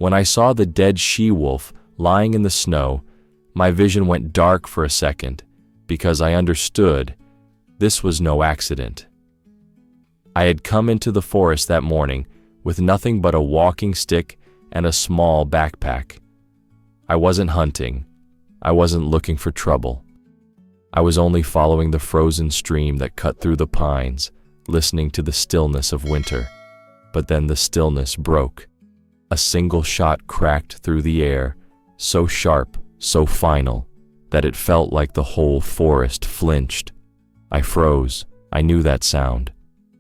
When I saw the dead she-wolf lying in the snow, my vision went dark for a second because I understood this was no accident. I had come into the forest that morning with nothing but a walking stick and a small backpack. I wasn't hunting. I wasn't looking for trouble. I was only following the frozen stream that cut through the pines, listening to the stillness of winter. But then the stillness broke. A single shot cracked through the air, so sharp, so final, that it felt like the whole forest flinched. I froze. I knew that sound.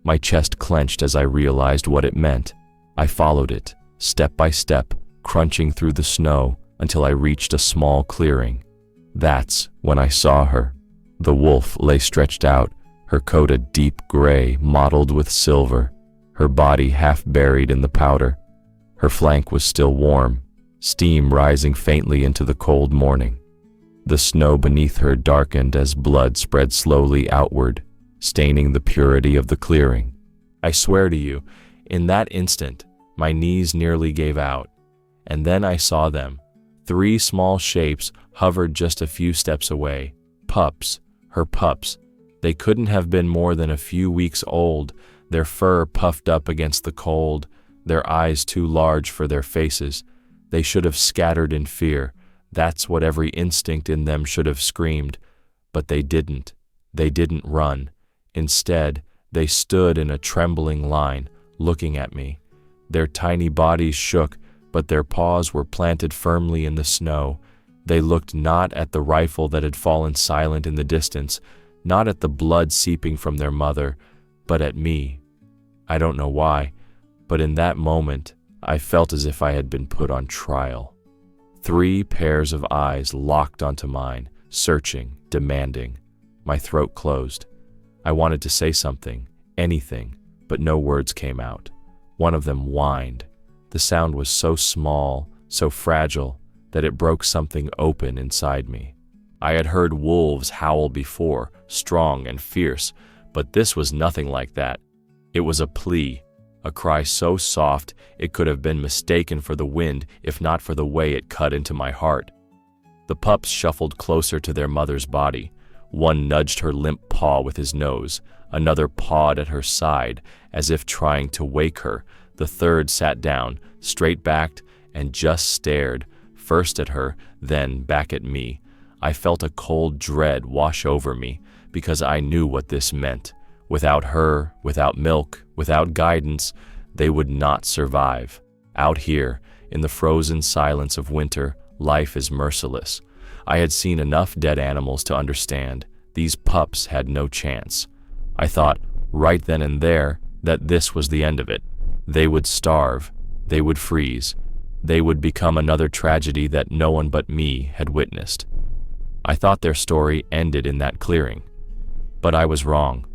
My chest clenched as I realized what it meant. I followed it, step by step, crunching through the snow until I reached a small clearing. That's when I saw her. The wolf lay stretched out, her coat a deep gray mottled with silver, her body half buried in the powder. Her flank was still warm, steam rising faintly into the cold morning. The snow beneath her darkened as blood spread slowly outward, staining the purity of the clearing. I swear to you, in that instant, my knees nearly gave out, and then I saw them. 3 small shapes hovered just a few steps away. Pups, her pups. They couldn't have been more than a few weeks old, their fur puffed up against the cold, their eyes too large for their faces. They should have scattered in fear. That's what every instinct in them should have screamed. But they didn't. They didn't run. Instead, they stood in a trembling line, looking at me. Their tiny bodies shook, but their paws were planted firmly in the snow. They looked not at the rifle that had fallen silent in the distance, not at the blood seeping from their mother, but at me. I don't know why, but in that moment, I felt as if I had been put on trial. 3 pairs of eyes locked onto mine, searching, demanding. My throat closed. I wanted to say something, anything, but no words came out. One of them whined. The sound was so small, so fragile, that it broke something open inside me. I had heard wolves howl before, strong and fierce, but this was nothing like that. It was a plea, a cry so soft it could have been mistaken for the wind if not for the way it cut into my heart. The pups shuffled closer to their mother's body. One nudged her limp paw with his nose. Another pawed at her side, as if trying to wake her. The third sat down, straight-backed, and just stared, first at her, then back at me. I felt a cold dread wash over me, because I knew what this meant. Without her, without milk, without guidance, they would not survive. Out here, in the frozen silence of winter, life is merciless. I had seen enough dead animals to understand. These pups had no chance. I thought, right then and there, that this was the end of it. They would starve. They would freeze. They would become another tragedy that no one but me had witnessed. I thought their story ended in that clearing. But I was wrong.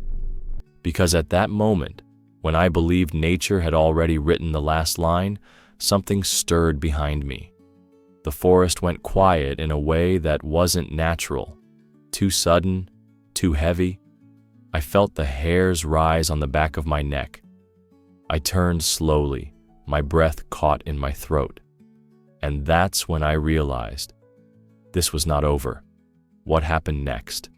Because at that moment, when I believed nature had already written the last line, something stirred behind me. The forest went quiet in a way that wasn't natural. Too sudden, too heavy. I felt the hairs rise on the back of my neck. I turned slowly, my breath caught in my throat. And that's when I realized this was not over. What happened next?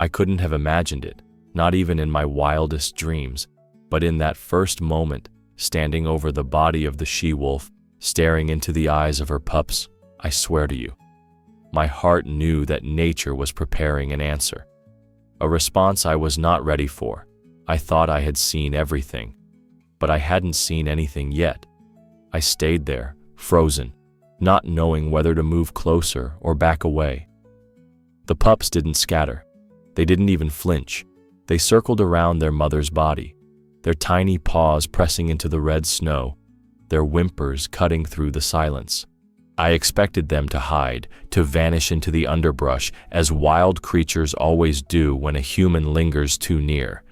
I couldn't have imagined it, not even in my wildest dreams, but in that first moment, standing over the body of the she-wolf, staring into the eyes of her pups, I swear to you, my heart knew that nature was preparing an answer. A response I was not ready for. I thought I had seen everything, but I hadn't seen anything yet. I stayed there, frozen, not knowing whether to move closer or back away. The pups didn't scatter. They didn't even flinch. They circled around their mother's body, their tiny paws pressing into the red snow, their whimpers cutting through the silence. I expected them to hide, to vanish into the underbrush, as wild creatures always do when a human lingers too near.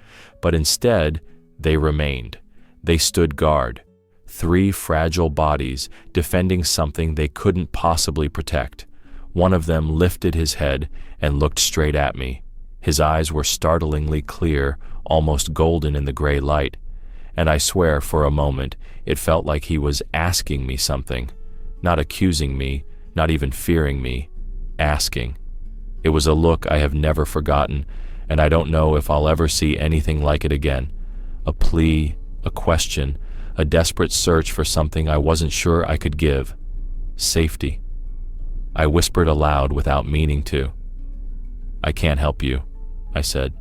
But instead, they remained. They stood guard, 3 fragile bodies defending something they couldn't possibly protect. One of them lifted his head and looked straight at me. His eyes were startlingly clear, almost golden in the gray light. And I swear for a moment, it felt like he was asking me something, not accusing me, not even fearing me, asking. It was a look I have never forgotten, and I don't know if I'll ever see anything like it again. A plea, a question, a desperate search for something I wasn't sure I could give. Safety. I whispered aloud without meaning to. "I can't help you," I said.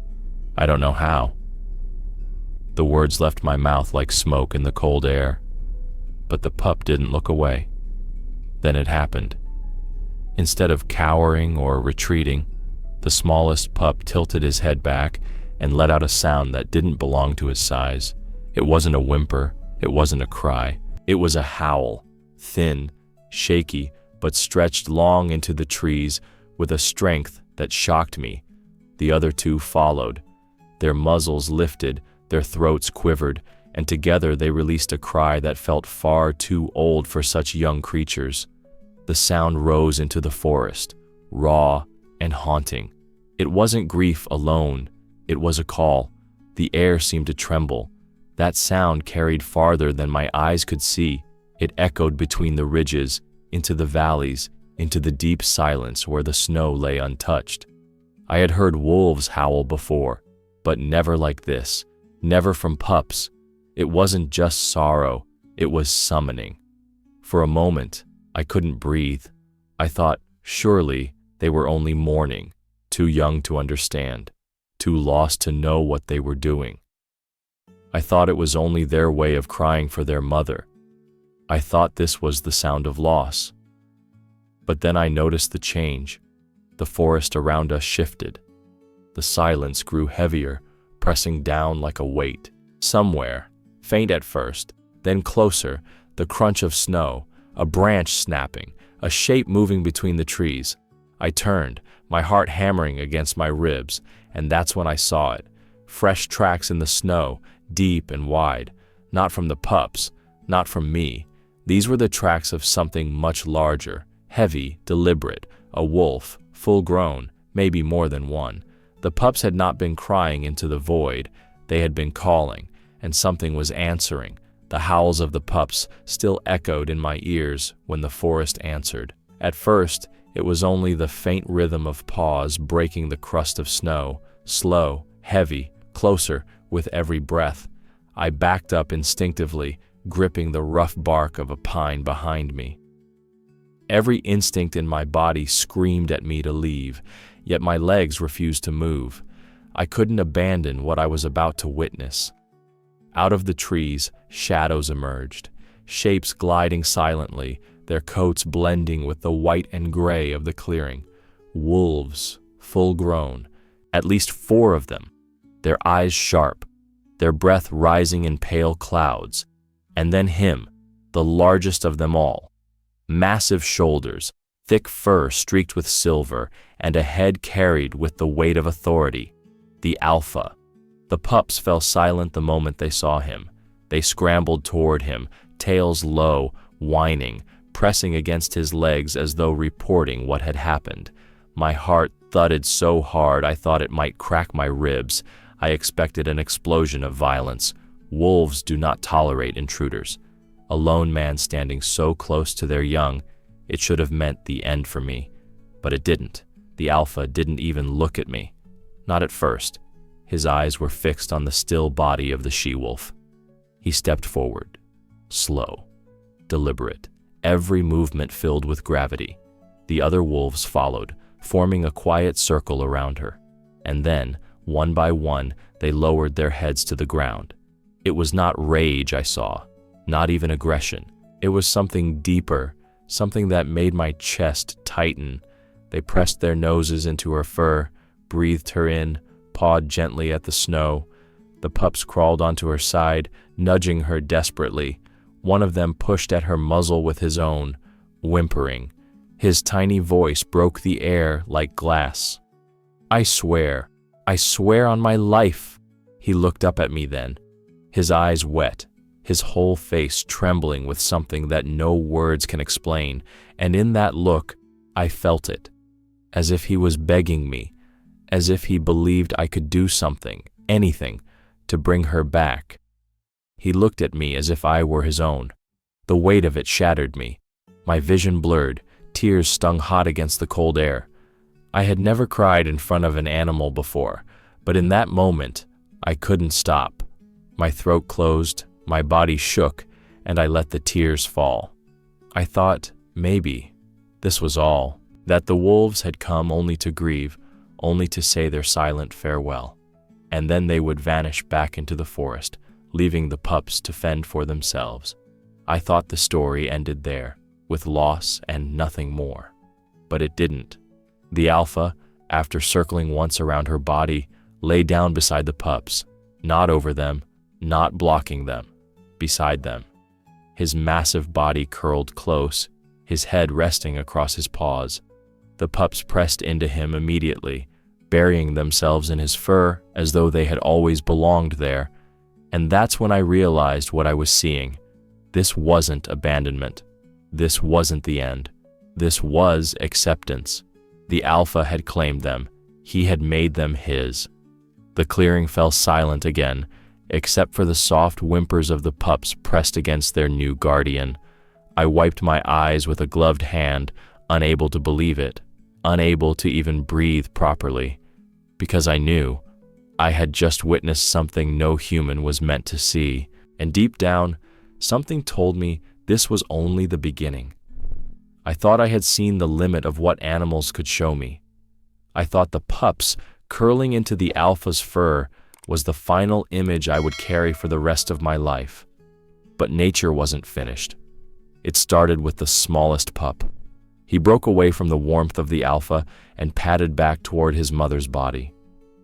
"I don't know how." The words left my mouth like smoke in the cold air, but the pup didn't look away. Then it happened. Instead of cowering or retreating, the smallest pup tilted his head back and let out a sound that didn't belong to his size. It wasn't a whimper, it wasn't a cry. It was a howl, thin, shaky, but stretched long into the trees with a strength that shocked me. The other two followed. Their muzzles lifted, their throats quivered, and together they released a cry that felt far too old for such young creatures. The sound rose into the forest, raw and haunting. It wasn't grief alone, it was a call. The air seemed to tremble. That sound carried farther than my eyes could see. It echoed between the ridges, into the valleys, into the deep silence where the snow lay untouched. I had heard wolves howl before, but never like this, never from pups. It wasn't just sorrow, it was summoning. For a moment, I couldn't breathe. I thought, surely they were only mourning, too young to understand, too lost to know what they were doing. I thought it was only their way of crying for their mother. I thought this was the sound of loss. But then I noticed the change. The forest around us shifted. The silence grew heavier, pressing down like a weight. Somewhere, faint at first, then closer, the crunch of snow, a branch snapping, a shape moving between the trees. I turned, my heart hammering against my ribs, and that's when I saw it. Fresh tracks in the snow, deep and wide. Not from the pups, not from me. These were the tracks of something much larger, heavy, deliberate, a wolf, full grown, maybe more than one. The pups had not been crying into the void, they had been calling, and something was answering. The howls of the pups still echoed in my ears when the forest answered. At first, it was only the faint rhythm of paws breaking the crust of snow, slow, heavy, closer with every breath. I backed up instinctively, gripping the rough bark of a pine behind me. Every instinct in my body screamed at me to leave, yet my legs refused to move. I couldn't abandon what I was about to witness. Out of the trees, shadows emerged, shapes gliding silently, their coats blending with the white and gray of the clearing. Wolves, full grown, at least 4 of them, their eyes sharp, their breath rising in pale clouds. And then him, the largest of them all. Massive shoulders, thick fur streaked with silver, and a head carried with the weight of authority. The alpha. The pups fell silent the moment they saw him. They scrambled toward him, tails low, whining, pressing against his legs as though reporting what had happened. My heart thudded so hard I thought it might crack my ribs. I expected an explosion of violence. Wolves do not tolerate intruders. A lone man standing so close to their young, it should have meant the end for me. But it didn't. The alpha didn't even look at me. Not at first. His eyes were fixed on the still body of the she-wolf. He stepped forward, slow, deliberate, every movement filled with gravity. The other wolves followed, forming a quiet circle around her. And then, one by one, they lowered their heads to the ground. It was not rage I saw, not even aggression. It was something deeper, something that made my chest tighten. They pressed their noses into her fur, breathed her in, pawed gently at the snow. The pups crawled onto her side, nudging her desperately. One of them pushed at her muzzle with his own, whimpering. His tiny voice broke the air like glass. I swear on my life." He looked up at me then, his eyes wet, his whole face trembling with something that no words can explain, and in that look, I felt it, as if he was begging me, as if he believed I could do something, anything, to bring her back. He looked at me as if I were his own. The weight of it shattered me. My vision blurred, tears stung hot against the cold air. I had never cried in front of an animal before, but in that moment, I couldn't stop. My throat closed, my body shook, and I let the tears fall. I thought, maybe, this was all, that the wolves had come only to grieve, only to say their silent farewell, and then they would vanish back into the forest, leaving the pups to fend for themselves. I thought the story ended there, with loss and nothing more. But it didn't. The alpha, after circling once around her body, lay down beside the pups, not over them, not blocking them, beside them. His massive body curled close, his head resting across his paws. The pups pressed into him immediately, burying themselves in his fur as though they had always belonged there. And that's when I realized what I was seeing. This wasn't abandonment. This wasn't the end. This was acceptance. The alpha had claimed them. He had made them his. The clearing fell silent again, except for the soft whimpers of the pups pressed against their new guardian. I wiped my eyes with a gloved hand, unable to believe it, unable to even breathe properly, because I knew I had just witnessed something no human was meant to see, and deep down, something told me this was only the beginning. I thought I had seen the limit of what animals could show me. I thought the pups curling into the alpha's fur was the final image I would carry for the rest of my life. But nature wasn't finished. It started with the smallest pup. He broke away from the warmth of the alpha and padded back toward his mother's body.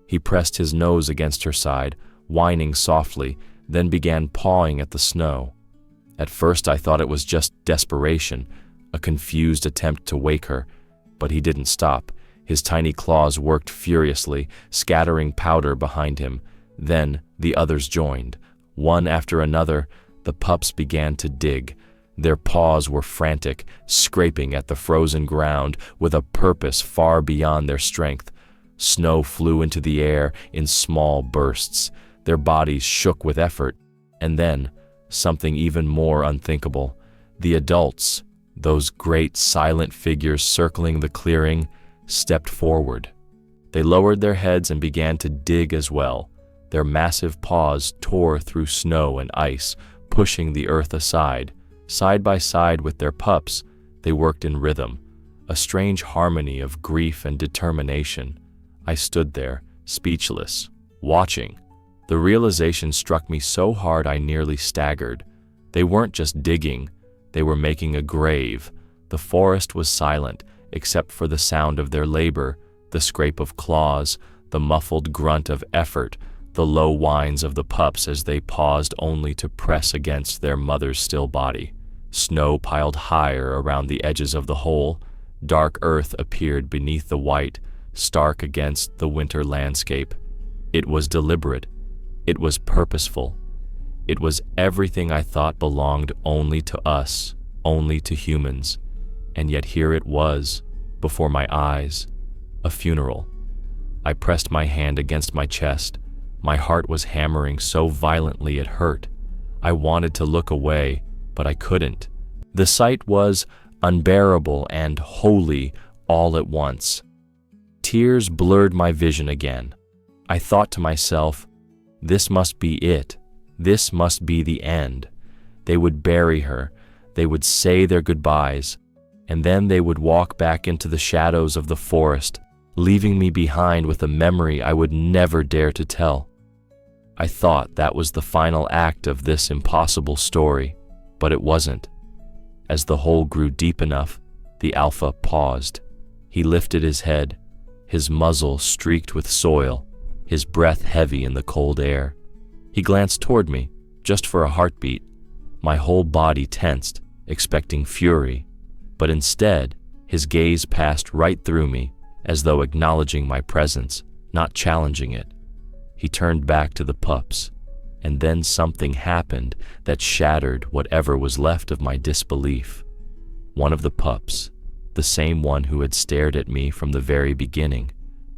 He pressed his nose against her side, whining softly, then began pawing at the snow. At first I thought it was just desperation, a confused attempt to wake her, but he didn't stop. His tiny claws worked furiously, scattering powder behind him. Then the others joined. One after another, the pups began to dig. Their paws were frantic, scraping at the frozen ground with a purpose far beyond their strength. Snow flew into the air in small bursts. Their bodies shook with effort. And then, something even more unthinkable. The adults, those great silent figures circling the clearing, stepped forward. They lowered their heads and began to dig as well. Their massive paws tore through snow and ice, pushing the earth aside. Side by side with their pups, they worked in rhythm, a strange harmony of grief and determination. I stood there, speechless, watching. The realization struck me so hard I nearly staggered. They weren't just digging, they were making a grave. The forest was silent, except for the sound of their labor, the scrape of claws, the muffled grunt of effort, the low whines of the pups as they paused only to press against their mother's still body. Snow piled higher around the edges of the hole. Dark earth appeared beneath the white, stark against the winter landscape. It was deliberate. It was purposeful. It was everything I thought belonged only to us, only to humans. And yet here it was, before my eyes, a funeral. I pressed my hand against my chest. My heart was hammering so violently it hurt. I wanted to look away, but I couldn't. The sight was unbearable and holy all at once. Tears blurred my vision again. I thought to myself, this must be it. This must be the end. They would bury her. They would say their goodbyes. And then they would walk back into the shadows of the forest, leaving me behind with a memory I would never dare to tell. I thought that was the final act of this impossible story, but it wasn't. As the hole grew deep enough, the alpha paused. He lifted his head, his muzzle streaked with soil, his breath heavy in the cold air. He glanced toward me, just for a heartbeat. My whole body tensed, expecting fury, but instead, his gaze passed right through me, as though acknowledging my presence, not challenging it. He turned back to the pups, and then something happened that shattered whatever was left of my disbelief. One of the pups, the same one who had stared at me from the very beginning,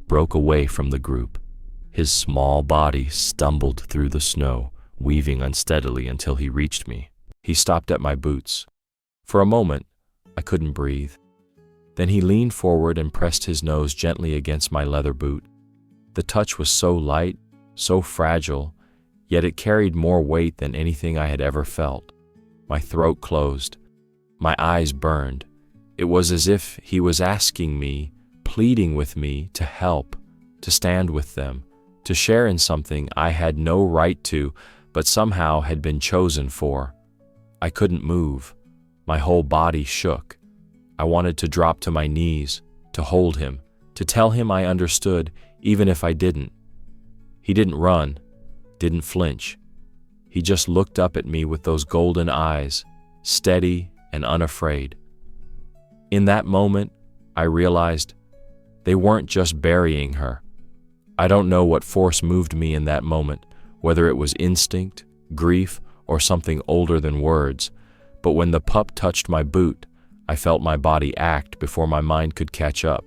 broke away from the group. His small body stumbled through the snow, weaving unsteadily until he reached me. He stopped at my boots. For a moment, I couldn't breathe. Then he leaned forward and pressed his nose gently against my leather boot. The touch was so light, so fragile, yet it carried more weight than anything I had ever felt. My throat closed. My eyes burned. It was as if he was asking me, pleading with me to help, to stand with them, to share in something I had no right to, but somehow had been chosen for. I couldn't move. My whole body shook. I wanted to drop to my knees, to hold him, to tell him I understood, even if I didn't. He didn't run, didn't flinch. He just looked up at me with those golden eyes, steady and unafraid. In that moment, I realized they weren't just burying her. I don't know what force moved me in that moment, whether it was instinct, grief, or something older than words, but when the pup touched my boot, I felt my body act before my mind could catch up.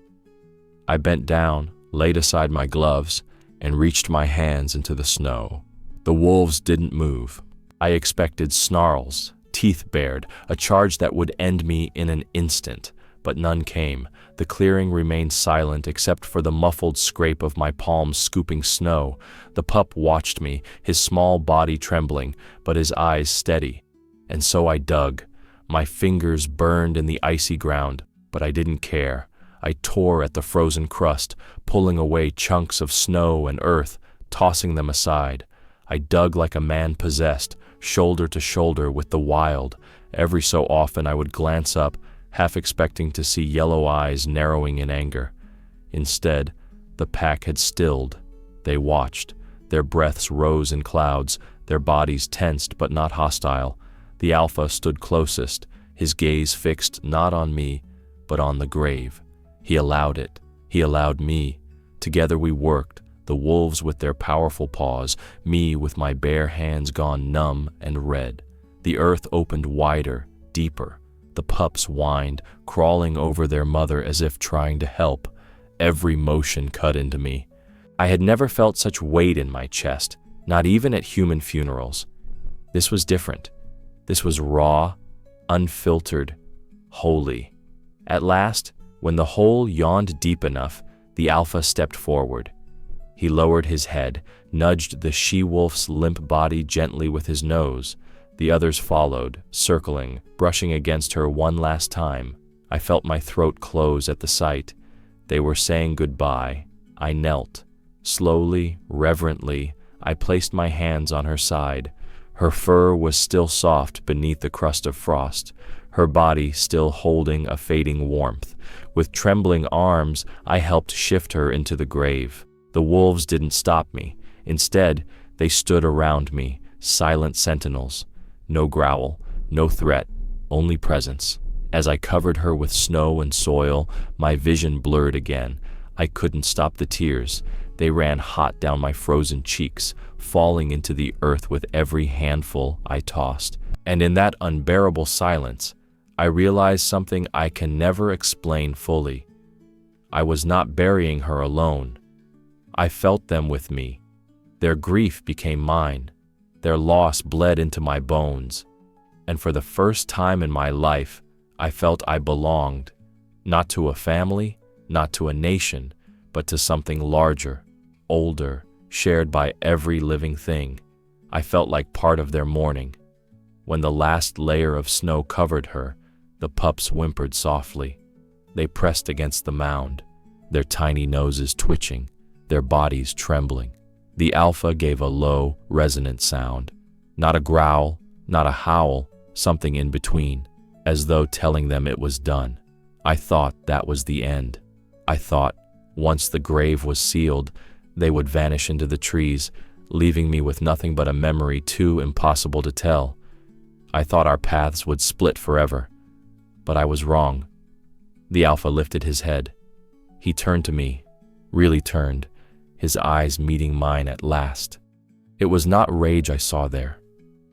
I bent down, laid aside my gloves, and reached my hands into the snow. The wolves didn't move. I expected snarls, teeth bared, a charge that would end me in an instant, but none came. The clearing remained silent except for the muffled scrape of my palms scooping snow. The pup watched me, his small body trembling, but his eyes steady. And so I dug. My fingers burned in the icy ground, but I didn't care. I tore at the frozen crust, pulling away chunks of snow and earth, tossing them aside. I dug like a man possessed, shoulder to shoulder with the wild. Every so often I would glance up, half expecting to see yellow eyes narrowing in anger. Instead, the pack had stilled. They watched. Their breaths rose in clouds, their bodies tensed but not hostile. The alpha stood closest, his gaze fixed not on me, but on the grave. He allowed it. He allowed me. Together we worked, the wolves with their powerful paws, me with my bare hands gone numb and red. The earth opened wider, deeper. The pups whined, crawling over their mother as if trying to help. Every motion cut into me. I had never felt such weight in my chest, not even at human funerals. This was different. This was raw, unfiltered, holy. At last, when the hole yawned deep enough, the alpha stepped forward. He lowered his head, nudged the she-wolf's limp body gently with his nose. The others followed, circling, brushing against her one last time. I felt my throat close at the sight. They were saying goodbye. I knelt. Slowly, reverently, I placed my hands on her side. Her fur was still soft beneath the crust of frost, her body still holding a fading warmth. With trembling arms, I helped shift her into the grave. The wolves didn't stop me. Instead, they stood around me, silent sentinels. No growl, no threat, only presence. As I covered her with snow and soil, my vision blurred again. I couldn't stop the tears. They ran hot down my frozen cheeks, falling into the earth with every handful I tossed. And in that unbearable silence, I realized something I can never explain fully. I was not burying her alone. I felt them with me. Their grief became mine. Their loss bled into my bones. And for the first time in my life, I felt I belonged, not to a family, not to a nation, but to something larger, older, shared by every living thing. I felt like part of their mourning. When the last layer of snow covered her, the pups whimpered softly. They pressed against the mound, their tiny noses twitching, their bodies trembling. The alpha gave a low, resonant sound. Not a growl, not a howl, something in between, as though telling them it was done. I thought that was the end. I thought, once the grave was sealed, they would vanish into the trees, leaving me with nothing but a memory too impossible to tell. I thought our paths would split forever. But I was wrong. The alpha lifted his head. He turned to me, really turned, his eyes meeting mine at last. It was not rage I saw there.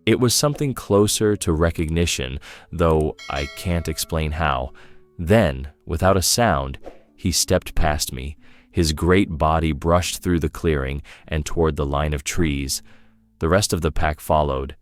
It was something closer to recognition, though I can't explain how. Then, without a sound, he stepped past me. His great body brushed through the clearing and toward the line of trees. The rest of the pack followed.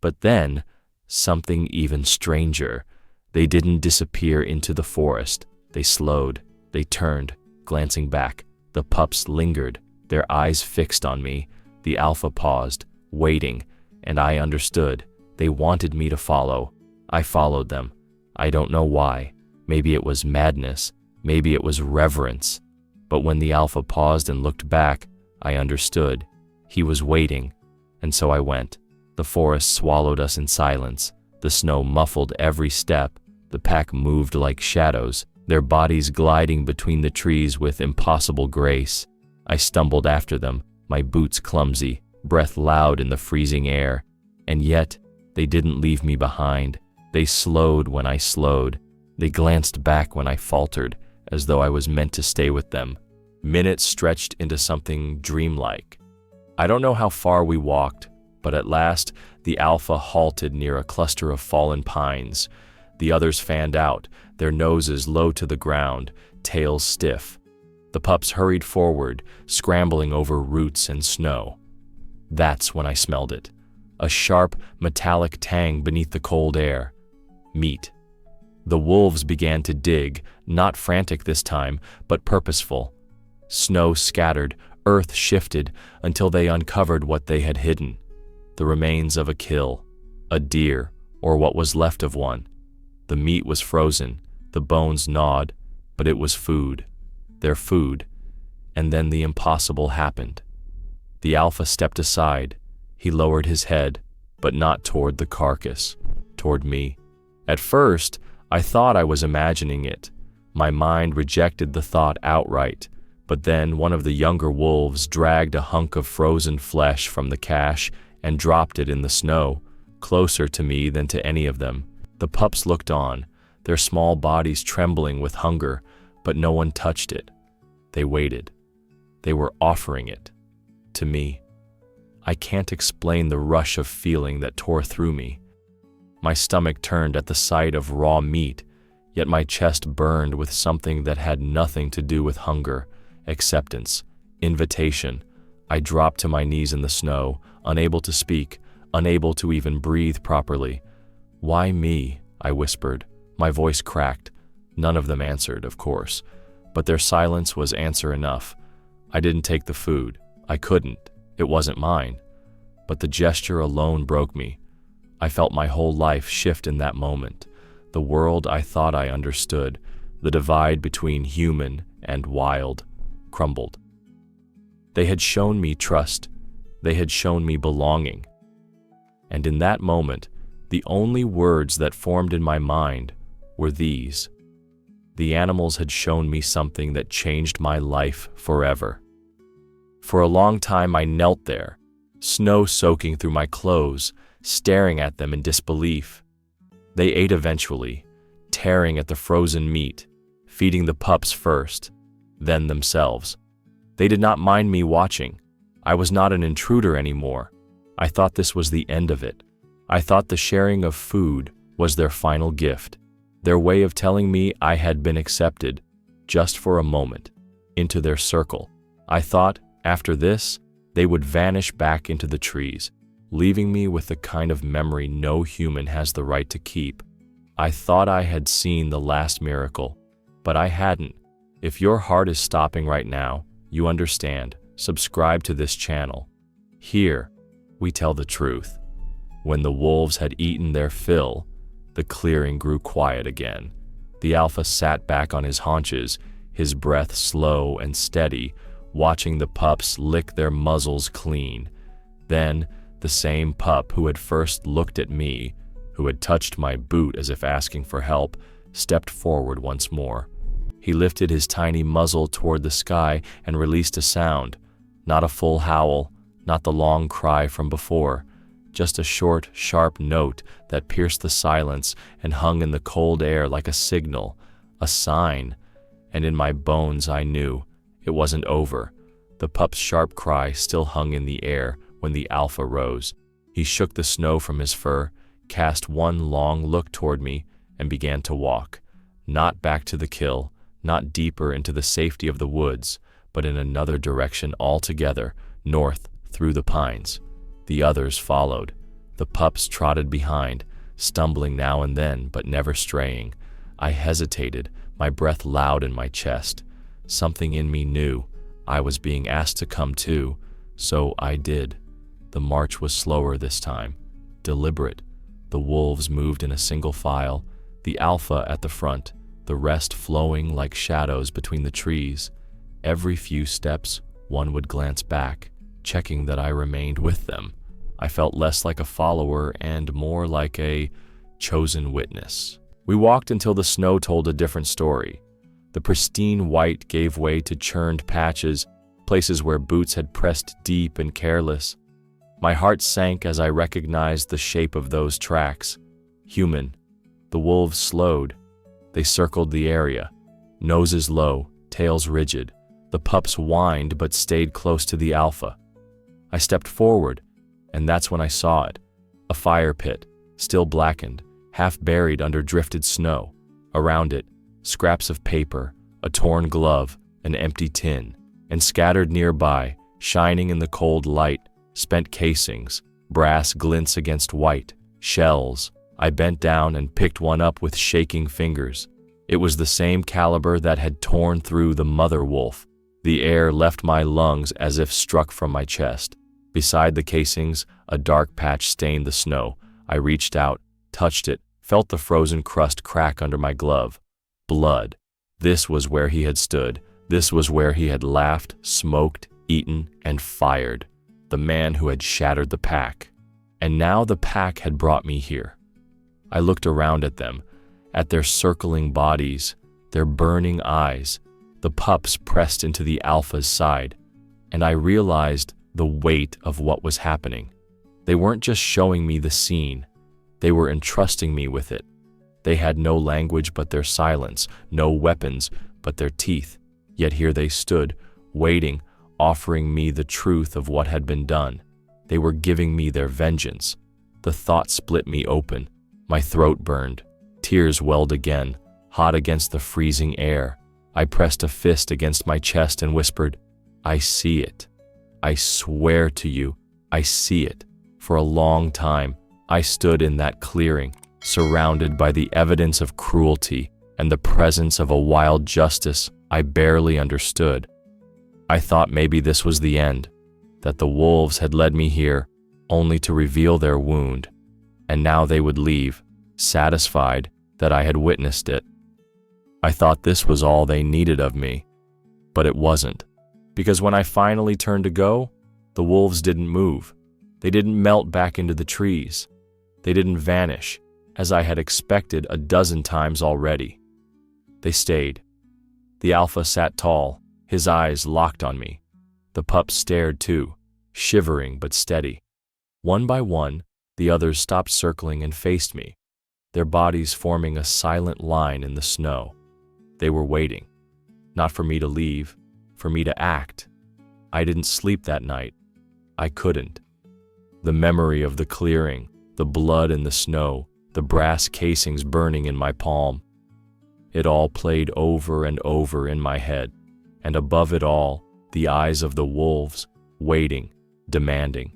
But then, something even stranger. They didn't disappear into the forest. They slowed. They turned, glancing back. The pups lingered, their eyes fixed on me. The alpha paused, waiting, and I understood. They wanted me to follow. I followed them. I don't know why. Maybe it was madness. Maybe it was reverence. But when the alpha paused and looked back, I understood. He was waiting, and so I went. The forest swallowed us in silence. The snow muffled every step. The pack moved like shadows, their bodies gliding between the trees with impossible grace. I stumbled after them, my boots clumsy, breath loud in the freezing air. And yet, they didn't leave me behind. They slowed when I slowed. They glanced back when I faltered, as though I was meant to stay with them. Minutes stretched into something dreamlike. I don't know how far we walked, but at last, the alpha halted near a cluster of fallen pines. The others fanned out, their noses low to the ground, tails stiff. The pups hurried forward, scrambling over roots and snow. That's when I smelled it. A sharp, metallic tang beneath the cold air. Meat. The wolves began to dig, not frantic this time, but purposeful. Snow scattered, earth shifted, until they uncovered what they had hidden. The remains of a kill, a deer, or what was left of one. The meat was frozen, the bones gnawed, but it was food. Their food. And then the impossible happened. The alpha stepped aside. He lowered his head, but not toward the carcass, toward me. At first, I thought I was imagining it. My mind rejected the thought outright, but then one of the younger wolves dragged a hunk of frozen flesh from the cache and dropped it in the snow, closer to me than to any of them. The pups looked on, their small bodies trembling with hunger, but no one touched it. They waited. They were offering it to me. I can't explain the rush of feeling that tore through me. My stomach turned at the sight of raw meat, yet my chest burned with something that had nothing to do with hunger, acceptance, invitation. I dropped to my knees in the snow, unable to speak, unable to even breathe properly. "Why me?" I whispered. My voice cracked. None of them answered, of course, but their silence was answer enough. I didn't take the food. I couldn't. It wasn't mine. But the gesture alone broke me. I felt my whole life shift in that moment. The world I thought I understood, the divide between human and wild, crumbled. They had shown me trust. They had shown me belonging. And in that moment, the only words that formed in my mind were these. The animals had shown me something that changed my life forever. For a long time I knelt there, snow soaking through my clothes, staring at them in disbelief. They ate eventually, tearing at the frozen meat, feeding the pups first, then themselves. They did not mind me watching. I was not an intruder anymore. I thought this was the end of it. I thought the sharing of food was their final gift, their way of telling me I had been accepted, just for a moment, into their circle. I thought, after this, they would vanish back into the trees, leaving me with the kind of memory no human has the right to keep. I thought I had seen the last miracle, but I hadn't. If your heart is stopping right now, you understand. Subscribe to this channel. Here, we tell the truth. When the wolves had eaten their fill, the clearing grew quiet again. The alpha sat back on his haunches, his breath slow and steady, watching the pups lick their muzzles clean. Then, the same pup who had first looked at me, who had touched my boot as if asking for help, stepped forward once more. He lifted his tiny muzzle toward the sky and released a sound. Not a full howl, not the long cry from before, just a short, sharp note that pierced the silence and hung in the cold air like a signal, a sign. And in my bones I knew it wasn't over. The pup's sharp cry still hung in the air when the alpha rose. He shook the snow from his fur, cast one long look toward me, and began to walk, not back to the kill, not deeper into the safety of the woods, but in another direction altogether, north through the pines. The others followed. The pups trotted behind, stumbling now and then, but never straying. I hesitated, my breath loud in my chest. Something in me knew I was being asked to come too, so I did. The march was slower this time, deliberate. The wolves moved in a single file, the alpha at the front, the rest flowing like shadows between the trees. Every few steps, one would glance back, checking that I remained with them. I felt less like a follower and more like a chosen witness. We walked until the snow told a different story. The pristine white gave way to churned patches, places where boots had pressed deep and careless. My heart sank as I recognized the shape of those tracks. Human. The wolves slowed. They circled the area, noses low, tails rigid. The pups whined but stayed close to the alpha. I stepped forward, and that's when I saw it. A fire pit, still blackened, half buried under drifted snow. Around it, scraps of paper, a torn glove, an empty tin, and scattered nearby, shining in the cold light, spent casings, brass glints against white, shells. I bent down and picked one up with shaking fingers. It was the same caliber that had torn through the mother wolf. The air left my lungs as if struck from my chest. Beside the casings, a dark patch stained the snow. I reached out, touched it, felt the frozen crust crack under my glove. Blood. This was where he had stood. This was where he had laughed, smoked, eaten, and fired. The man who had shattered the pack. And now the pack had brought me here. I looked around at them, at their circling bodies, their burning eyes. The pups pressed into the alpha's side, and I realized the weight of what was happening. They weren't just showing me the scene, they were entrusting me with it. They had no language but their silence, no weapons but their teeth, yet here they stood, waiting, offering me the truth of what had been done. They were giving me their vengeance. The thought split me open. My throat burned. Tears welled again, hot against the freezing air. I pressed a fist against my chest and whispered, "I see it. I swear to you, I see it." For a long time, I stood in that clearing, surrounded by the evidence of cruelty and the presence of a wild justice I barely understood. I thought maybe this was the end, that the wolves had led me here only to reveal their wound, and now they would leave, satisfied that I had witnessed it. I thought this was all they needed of me, but it wasn't, because when I finally turned to go, the wolves didn't move. They didn't melt back into the trees. They didn't vanish, as I had expected a dozen times already. They stayed. The alpha sat tall, his eyes locked on me. The pups stared too, shivering but steady. One by one, the others stopped circling and faced me, their bodies forming a silent line in the snow. They were waiting, not for me to leave, for me to act. I didn't sleep that night. I couldn't. The memory of the clearing, the blood in the snow, the brass casings burning in my palm, it all played over and over in my head. And above it all, the eyes of the wolves, waiting, demanding.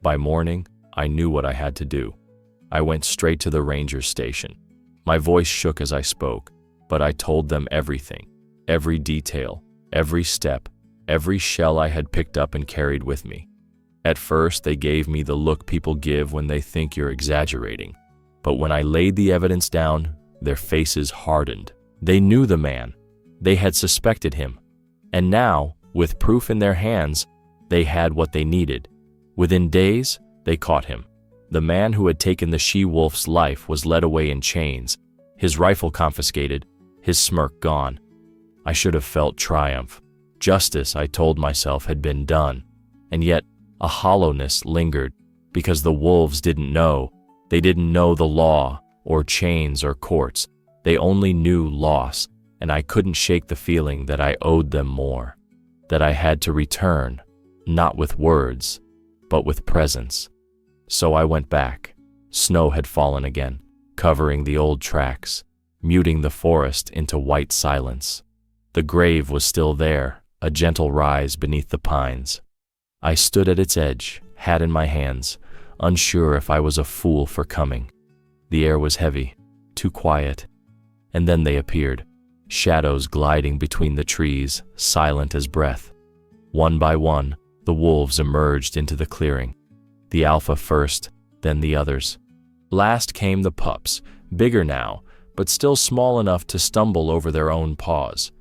By morning, I knew what I had to do. I went straight to the ranger station. My voice shook as I spoke, but I told them everything, every detail, every step, every shell I had picked up and carried with me. At first, they gave me the look people give when they think you're exaggerating. But when I laid the evidence down, their faces hardened. They knew the man. They had suspected him. And now, with proof in their hands, they had what they needed. Within days, they caught him. The man who had taken the she-wolf's life was led away in chains, his rifle confiscated, his smirk gone. I should have felt triumph. Justice, I told myself, had been done. And yet, a hollowness lingered, because the wolves didn't know. They didn't know the law, or chains, or courts. They only knew loss, and I couldn't shake the feeling that I owed them more, that I had to return, not with words, but with presence. So I went back. Snow had fallen again, covering the old tracks, muting the forest into white silence. The grave was still there, a gentle rise beneath the pines. I stood at its edge, hat in my hands, unsure if I was a fool for coming. The air was heavy, too quiet. And then they appeared, shadows gliding between the trees, silent as breath. One by one, the wolves emerged into the clearing. The alpha first, then the others. Last came the pups, bigger now, but still small enough to stumble over their own paws.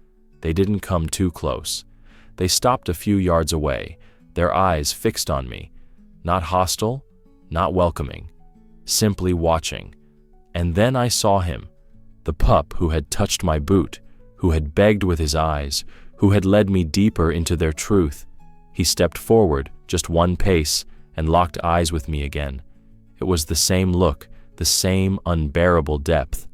They didn't come too close. They stopped a few yards away, their eyes fixed on me. Not hostile, not welcoming, simply watching. And then I saw him, the pup who had touched my boot, who had begged with his eyes, who had led me deeper into their truth. He stepped forward, just one pace, and locked eyes with me again. It was the same look, the same unbearable depth.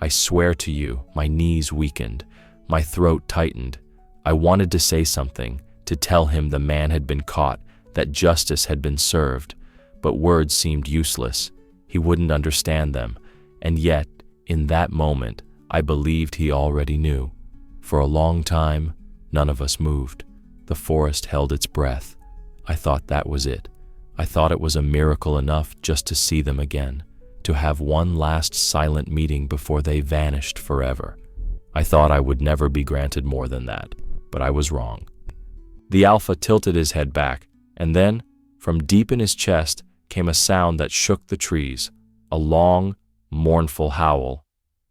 I swear to you, my knees weakened, my throat tightened. I wanted to say something, to tell him the man had been caught, that justice had been served, but words seemed useless. He wouldn't understand them, and yet, in that moment, I believed he already knew. For a long time, none of us moved. The forest held its breath. I thought that was it. I thought it was a miracle enough just to see them again, to have one last silent meeting before they vanished forever. I thought I would never be granted more than that, but I was wrong. The alpha tilted his head back, and then, from deep in his chest, came a sound that shook the trees, a long, mournful howl.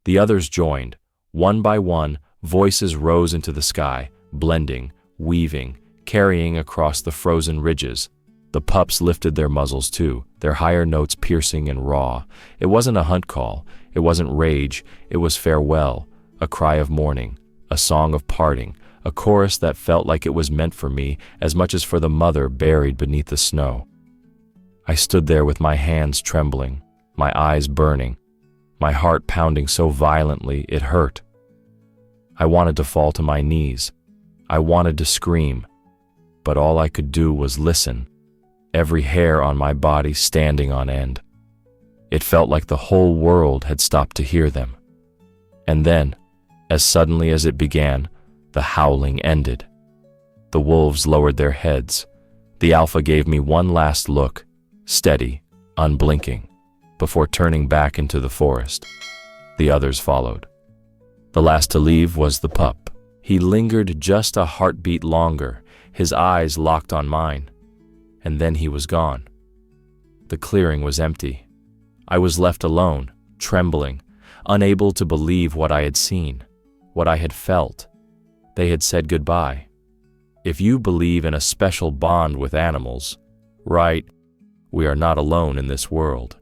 The others joined. One by one, voices rose into the sky, blending, weaving, carrying across the frozen ridges. The pups lifted their muzzles too, their higher notes piercing and raw. It wasn't a hunt call, it wasn't rage, it was farewell, a cry of mourning, a song of parting, a chorus that felt like it was meant for me as much as for the mother buried beneath the snow. I stood there with my hands trembling, my eyes burning, my heart pounding so violently it hurt. I wanted to fall to my knees. I wanted to scream, but all I could do was listen, every hair on my body standing on end. It felt like the whole world had stopped to hear them. And then, as suddenly as it began, the howling ended. The wolves lowered their heads. The alpha gave me one last look, steady, unblinking, before turning back into the forest. The others followed. The last to leave was the pup. He lingered just a heartbeat longer, his eyes locked on mine, and then he was gone. The clearing was empty. I was left alone, trembling, unable to believe what I had seen, what I had felt. They had said goodbye. If you believe in a special bond with animals, right, we are not alone in this world.